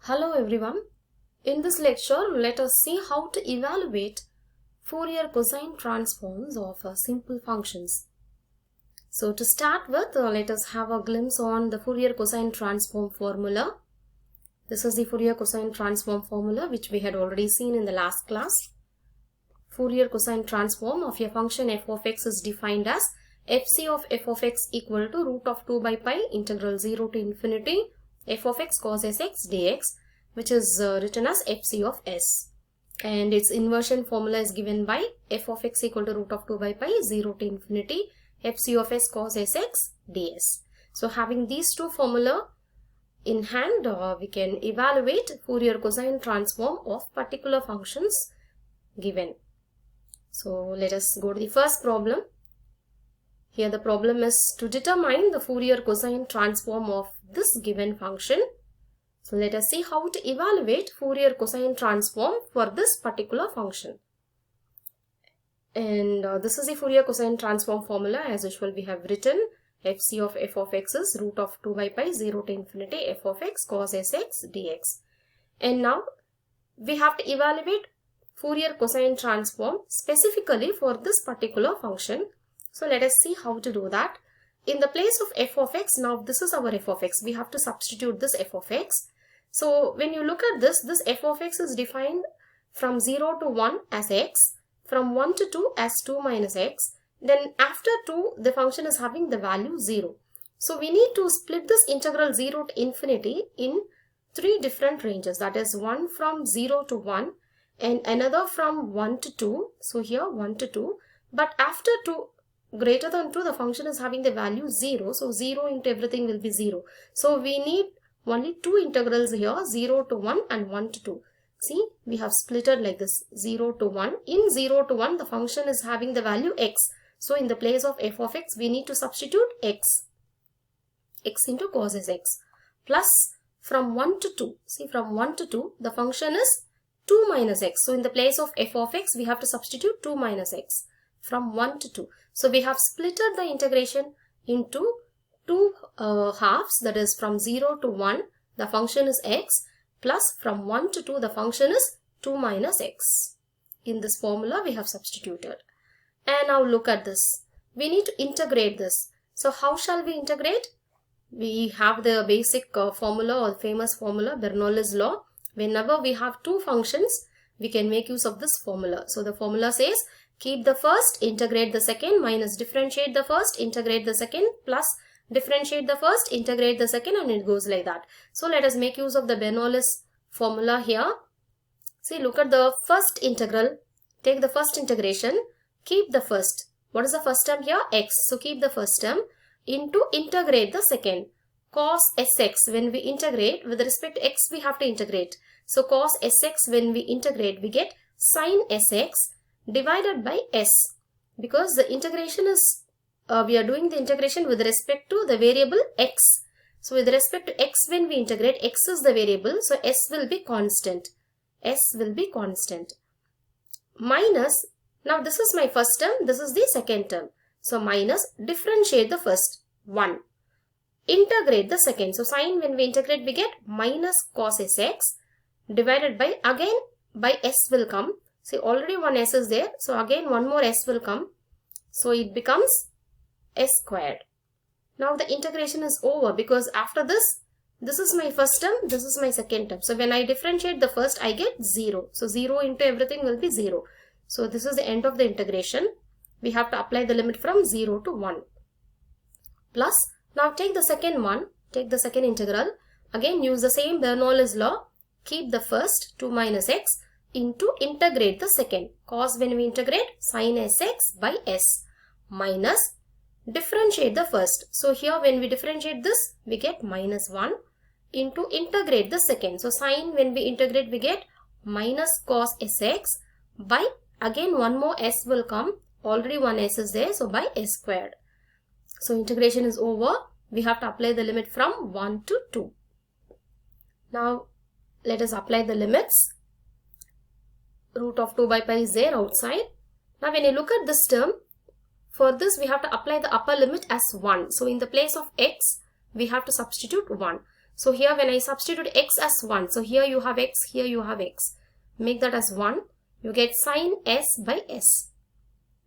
Hello everyone. In this lecture, let us see how to evaluate Fourier cosine transforms of simple functions. So to start with, let us have a glimpse on the Fourier cosine transform formula. This is the Fourier cosine transform formula which we had already seen in the last class. Fourier cosine transform of a function f of x is defined as fc of f of x equal to root of 2 by pi integral 0 to infinity f of x cos sx dx, which is written as fc of s, and its inversion formula is given by f of x equal to root of 2 by pi 0 to infinity fc of s cos sx ds. So having these two formula in hand, we can evaluate Fourier cosine transform of particular functions given. So let us go to the first problem. Here the problem is to determine the Fourier cosine transform of this given function. So let us see how to evaluate Fourier cosine transform for this particular function. And this is the Fourier cosine transform formula. As usual, we have written fc of f of x is root of 2 by pi 0 to infinity f of x cos sx dx. And now we have to evaluate Fourier cosine transform specifically for this particular function. So let us see how to do that. In the place of f of x, now this is our f of x. We have to substitute this f of x. So when you look at this f of x is defined from 0 to 1 as x, from 1 to 2 as 2 minus x. Then after 2, the function is having the value 0. So we need to split this integral 0 to infinity in three different ranges. That is one from 0 to 1 and another from 1 to 2. So here 1 to 2. But after 2 greater than 2, the function is having the value 0. So 0 into everything will be 0. So we need only two integrals here, 0 to 1 and 1 to 2. See, we have splitted like this, 0 to 1. In 0 to 1, the function is having the value x. So in the place of f of x, we need to substitute x into cos sx, plus from 1 to 2. See, from 1 to 2, the function is 2 minus x. So in the place of f of x, we have to substitute 2 minus x from 1 to 2. So we have splitted the integration into two halves, that is from 0 to 1, the function is x, plus from 1 to 2, the function is 2 minus x. In this formula, we have substituted. And now look at this. We need to integrate this. So how shall we integrate? We have the basic formula or famous formula, Bernoulli's law. Whenever we have two functions, we can make use of this formula. So the formula says, keep the first, integrate the second, minus differentiate the first, integrate the second, plus differentiate the first, integrate the second, and it goes like that. So let us make use of the Bernoulli's formula here. See, look at the first integral. Take the first integration. Keep the first. What is the first term here? X. So keep the first term into integrate the second. Cos sx, when we integrate, with respect to x, we have to integrate. So cos sx, when we integrate, we get sin sx divided by s. Because the integration is, we are doing the integration with respect to the variable x. So with respect to x, when we integrate, x is the variable. So s will be constant. S will be constant. Minus, now this is my first term, this is the second term. So minus, differentiate the first, 1. Integrate the second. So sin, when we integrate, we get minus cos sx divided by, again by s will come. See, already one s is there. So again one more s will come. So it becomes s squared. Now the integration is over because after this is my first term, this is my second term. So when I differentiate the first, I get 0. So 0 into everything will be 0. So this is the end of the integration. We have to apply the limit from 0 to 1. Plus, now take the second one, take the second integral. Again use the same Bernoulli's law. Keep the first, 2 minus x, into integrate the second. Cos, when we integrate, sin sx by s, minus differentiate the first. So here when we differentiate this, we get minus 1 into integrate the second. So sin, when we integrate, we get minus cos sx by, again one more s will come. Already one s is there, so by s squared. So integration is over. We have to apply the limit from 1 to 2. Now let us apply the limits. Root of 2 by pi is there outside. Now when you look at this term, for this we have to apply the upper limit as 1. So in the place of x, we have to substitute 1. So here when I substitute x as 1, so here you have x, here you have x. Make that as 1. You get sine s by s.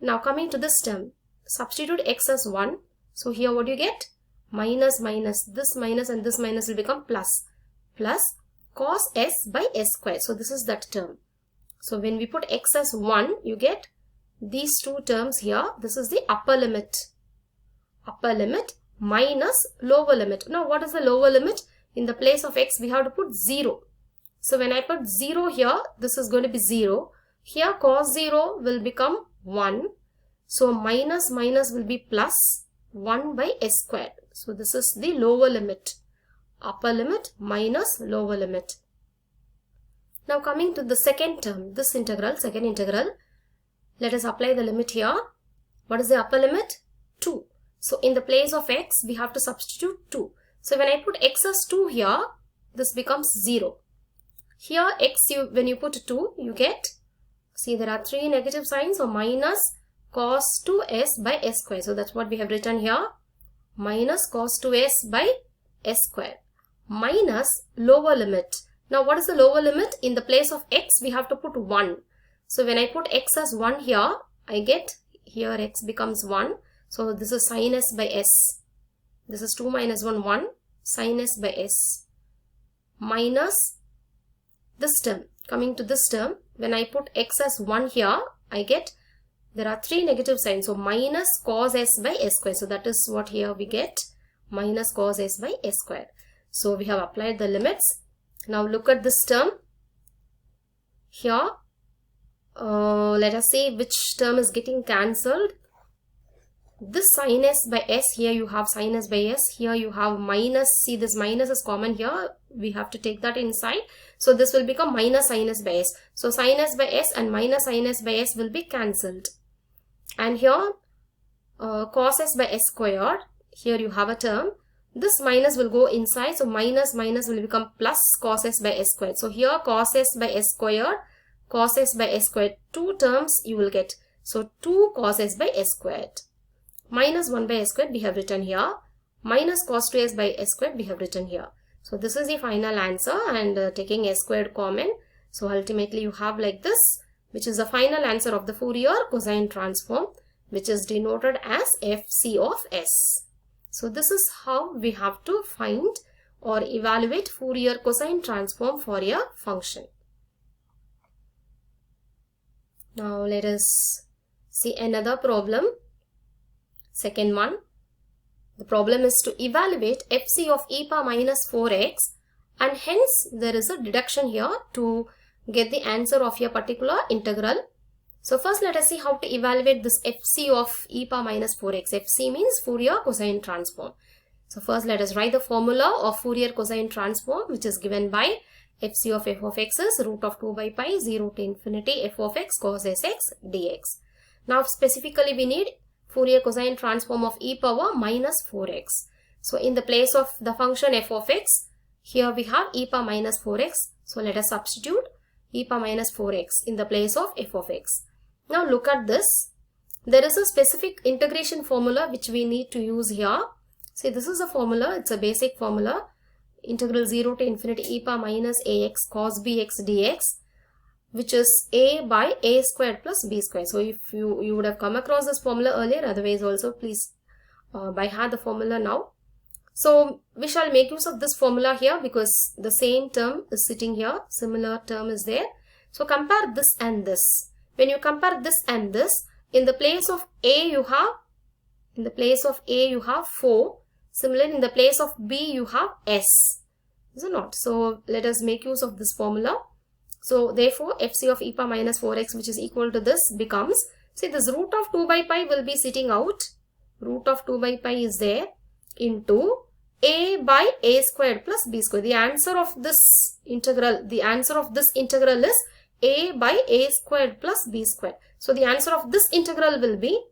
Now coming to this term, substitute x as 1. So here what you get? Minus minus, this minus and this minus will become plus. Plus cos s by s square. So this is that term. So when we put x as 1, you get these two terms here. This is the upper limit. Upper limit minus lower limit. Now what is the lower limit? In the place of x we have to put 0. So when I put 0 here, this is going to be 0. Here cos 0 will become 1. So minus minus will be plus 1 by s squared. So this is the lower limit. Upper limit minus lower limit. Now coming to the second term, this integral, second integral. Let us apply the limit here. What is the upper limit? 2. So in the place of x, we have to substitute 2. So when I put x as 2 here, this becomes 0. Here x, when you put 2, you get, see there are 3 negative signs, so minus cos 2s by s square. So that's what we have written here. Minus cos 2s by s square. Minus lower limit. Now what is the lower limit? In the place of x, we have to put 1. So when I put x as 1 here, I get, here x becomes 1. So this is sin s by s. This is 2 minus 1, 1. Sin s by s. Minus this term. Coming to this term, when I put x as 1 here, I get, there are 3 negative signs. So minus cos s by s square. So that is what here we get. Minus cos s by s square. So we have applied the limits. Now look at this term. Here, let us see which term is getting cancelled. This sin s by s, here you have sin s by s, here you have minus, see this minus is common here, we have to take that inside. So this will become minus sin s by s. So sin s by s and minus sin s by s will be cancelled. And here cos s by s squared, here you have a term. This minus will go inside, so minus minus will become plus cos s by s squared. So here cos s by s squared, cos s by s squared, 2 terms you will get. So 2 cos s by s squared. Minus 1 by s squared we have written here. Minus cos 2s by s squared we have written here. So this is the final answer, and taking s squared common. So ultimately you have like this, which is the final answer of the Fourier cosine transform, which is denoted as FC of s. So this is how we have to find or evaluate Fourier cosine transform for a function. Now let us see another problem. Second one. The problem is to evaluate FC of e power minus 4x, and hence there is a deduction here to get the answer of a particular integral. So first let us see how to evaluate this FC of e power minus 4x. FC means Fourier cosine transform. So first let us write the formula of Fourier cosine transform, which is given by FC of f of x is root of 2 by pi 0 to infinity f of x cos sx dx. Now specifically we need Fourier cosine transform of e power minus 4x. So in the place of the function f of x, here we have e power minus 4x. So let us substitute e power minus 4x in the place of f of x. Now look at this. There is a specific integration formula which we need to use here. See, this is a formula. It's a basic formula. Integral 0 to infinity e power minus ax cos bx dx, which is a by a squared plus b squared. So if you would have come across this formula earlier, otherwise also please by heart the formula now. So we shall make use of this formula here because the same term is sitting here, similar term is there. So compare this and this. When you compare this and this, in the place of a you have 4. Similarly, in the place of b you have s. Is it not? So let us make use of this formula. So therefore fc of e power minus 4x, which is equal to this, becomes, see, this root of 2 by pi will be sitting out. Root of 2 by pi is there, into a by a squared plus b squared. The answer of this integral is a by a squared plus b squared. So the answer of this integral will be,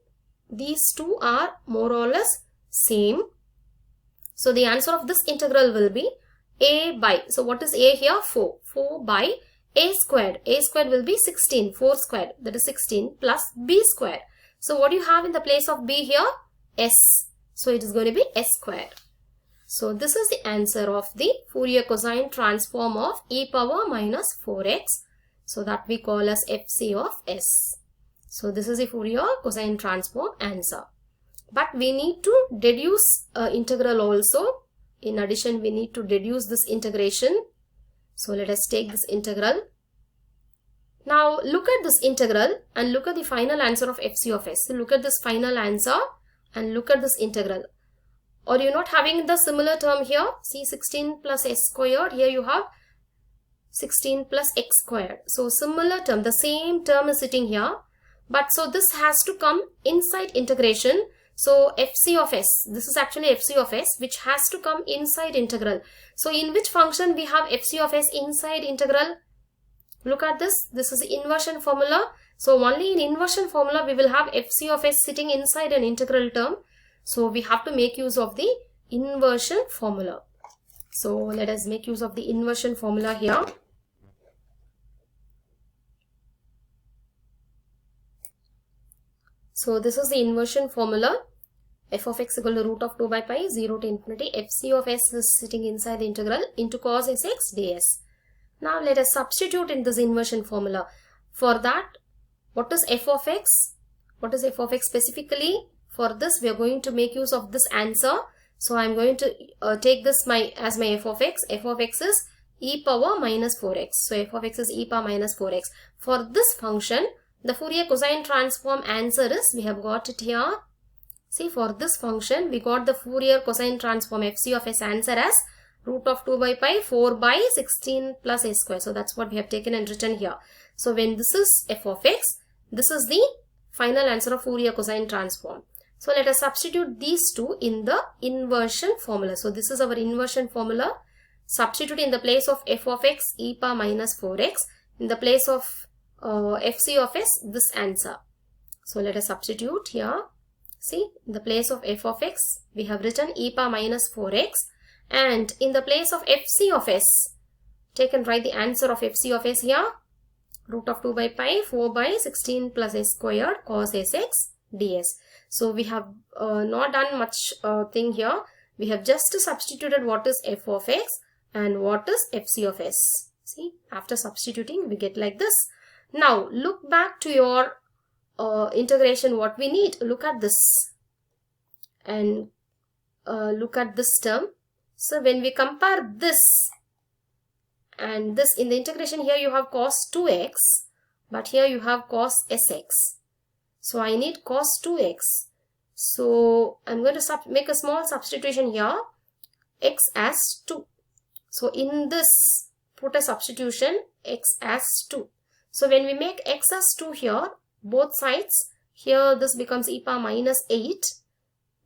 these two are more or less same. So the answer of this integral will be a by, so what is a here? 4. 4 by a squared. A squared will be 16. 4 squared, that is 16, plus b squared. So what do you have in the place of b here? S. So it is going to be s squared. So this is the answer of the Fourier cosine transform of e power minus 4x. So that we call as FC of S. So this is the Fourier cosine transform answer. But we need to deduce integral also. In addition, we need to deduce this integration. So let us take this integral. Now look at this integral and look at the final answer of FC of S. So look at this final answer and look at this integral. Or you're not having the similar term here. See, 16 plus s squared. Here you have 16 plus x squared. So similar term, the same term is sitting here. But so this has to come inside integration. So FC of S, this is actually FC of S, which has to come inside integral. So in which function we have FC of S inside integral? Look at this. This is the inversion formula. So only in inversion formula we will have FC of S sitting inside an integral term. So we have to make use of the inversion formula. So let us make use of the inversion formula here. So this is the inversion formula. F of x equal to root of 2 by pi 0 to infinity. FC of s is sitting inside the integral into cos sx ds. Now let us substitute in this inversion formula. For that, what is f of x? What is f of x specifically? For this, we are going to make use of this answer. So I am going to take this as my f of x. F of x is e power minus 4x. So f of x is e power minus 4x. For this function, the Fourier cosine transform answer is, we have got it here. See, for this function, we got the Fourier cosine transform FC of s answer as root of 2 by pi 4 by 16 plus s square. So that's what we have taken and written here. So when this is f of x, this is the final answer of Fourier cosine transform. So let us substitute these two in the inversion formula. So this is our inversion formula. Substitute in the place of f of x e power minus 4x. In the place of FC of s, this answer. So let us substitute here. See, in the place of f of x, we have written e power minus 4x. And in the place of FC of s, take and write the answer of FC of s here. Root of 2 by pi 4 by 16 plus s squared cos sx ds. So we have not done much thing here. We have just substituted what is f of x and what is FC of s. See, after substituting, we get like this. Now look back to your integration. What we need, look at this and look at this term. So when we compare this and this, in the integration here you have cos 2x, but here you have cos sx. So I need cos 2x. So I'm going to make a small substitution here, x as 2. So in this, put a substitution, x as 2. So when we make x as 2 here, both sides, here this becomes e power minus 8,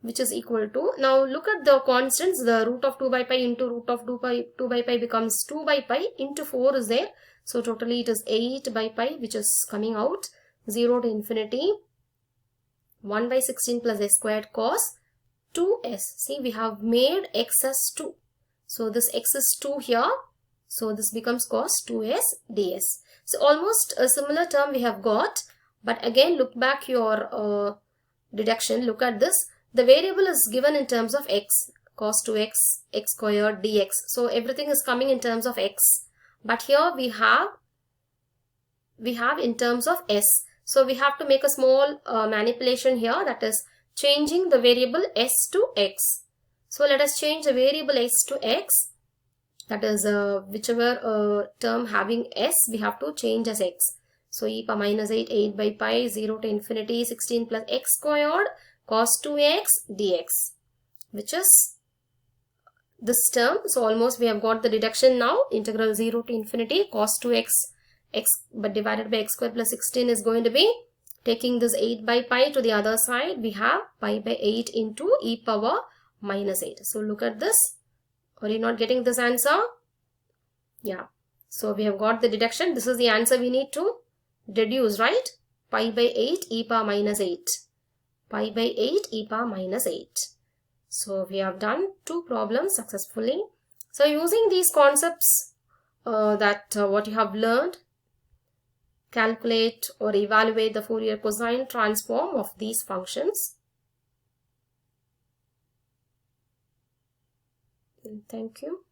which is equal to, now look at the constants, the root of 2 by pi into root of 2 by pi becomes 2 by pi into 4 is there. So totally it is 8 by pi, which is coming out 0 to infinity 1 by 16 plus s squared cos 2s. See, we have made x as 2. So this x is 2 here. So this becomes cos 2s ds. So almost a similar term we have got. But again, look back your deduction. Look at this. The variable is given in terms of x. Cos 2x, x squared dx. So everything is coming in terms of x. But here we have in terms of s. So we have to make a small manipulation here, that is changing the variable s to x. So let us change the variable s to x, that is whichever term having s we have to change as x. So e power minus 8, 8 by pi 0 to infinity 16 plus x squared cos 2x dx, which is this term. So almost we have got the deduction now. Integral 0 to infinity cos 2x x but divided by x squared plus 16 is going to be, taking this 8 by pi to the other side, we have pi by 8 into e power minus 8. So look at this. Are you not getting this answer? Yeah. So we have got the deduction. This is the answer we need to deduce, right? Pi by 8 e power minus 8. Pi by 8 e power minus 8. So we have done 2 problems successfully. So using these concepts what you have learned, calculate or evaluate the Fourier cosine transform of these functions. Thank you.